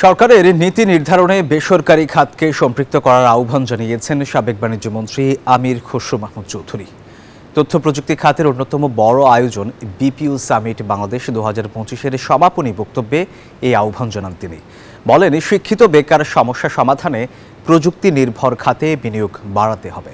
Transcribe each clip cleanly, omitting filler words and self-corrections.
সরকারের নীতি নির্ধারণে বেসরকারি খাতকে সম্পৃক্ত করার আহ্বান জানিয়েছেন সাবেক বাণিজ্যমন্ত্রী আমির খসরু মাহমুদ চৌধুরী। তথ্য প্রযুক্তি খাতের অন্যতম বড় আয়োজন বিপিও সামিট বাংলাদেশ 2025-এর সমাপনী বক্তব্যে এই আহ্বান জানান তিনি। বলেন, শিক্ষিত বেকার সমস্যা সমাধানে প্রযুক্তি নির্ভর খাতে বিনিয়োগ বাড়াতে হবে।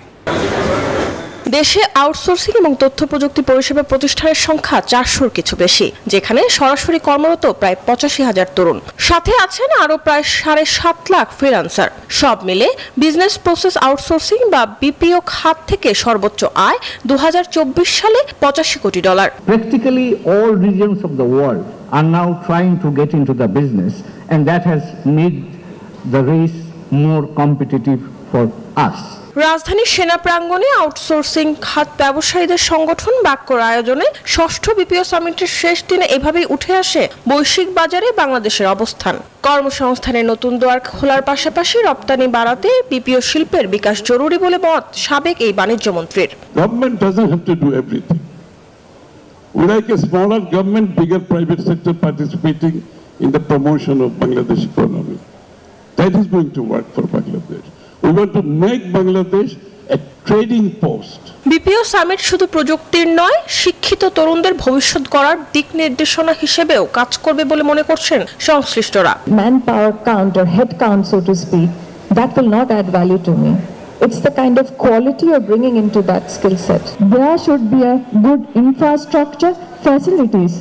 দেশে আউটসোর্সিং এবং তথ্য প্রযুক্তি পরিষেবা প্রতিষ্ঠানের সংখ্যা 400-র কিছু বেশি, যেখানে সরাসরি কর্মরত প্রায় 85,000 তরুণ। সাথে আছেন আরও প্রায় 7.5 লাখ ফ্রিল্যান্সার। সব মিলে বিজনেস প্রসেস আউটসোর্সিং বা বিপিও খাত থেকে সর্বোচ্চ আয় 2024 সালে $85 কোটি। Practically all regions of the world are now trying to get into the business, and that has made the race more competitive for us. রাজধানীর সেনা প্রাঙ্গণে আউটসোর্সিং খাত ব্যবসায়ীদের সংগঠন বাক্যর আয়োজনে ষষ্ঠ বিপিও সামিটের শেষ দিনে এভাবেই উঠে আসে বৈশ্বিক বাজারে বাংলাদেশের অবস্থান। কর্মসংস্থানের নতুন দুয়ার খোলার পাশাপাশি রপ্তানি বাড়াতে বিপিও শিল্পের বিকাশ জরুরি বলে মত সাবেক এই বাণিজ্যমন্ত্রীর। Government doesn't have to do everything. We like a smaller government, bigger private sector participating in the promotion of Bangladesh economy. That is going to work for Bangladesh. We want to make Bangladesh a trading post. BPO summit শুধু প্রযুক্তির নয়, শিক্ষিত তরুণদের ভবিষ্যৎ গড়ার দিক নির্দেশনা হিসেবেও কাজ করবে বলে মনে করছেন সংশ্লিষ্টরা। Manpower count or head count, so to speak, that will not add value to me. It's the kind of quality you're bringing into that skill set. There should be a good infrastructure, facilities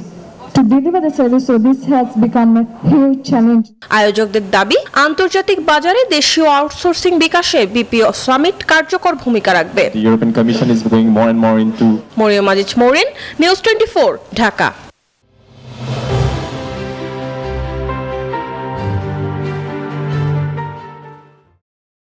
to deliver the service, so this has become a huge challenge. আয়োজকদের দাবি, আন্তর্জাতিক বাজারে দেশীয় outsourcing বিকাশে BPO summit কার্যকর ভূমিকা রাখবে। The European Commission is going more and more into Mariam Aziz Morin, news 24, Dhaka.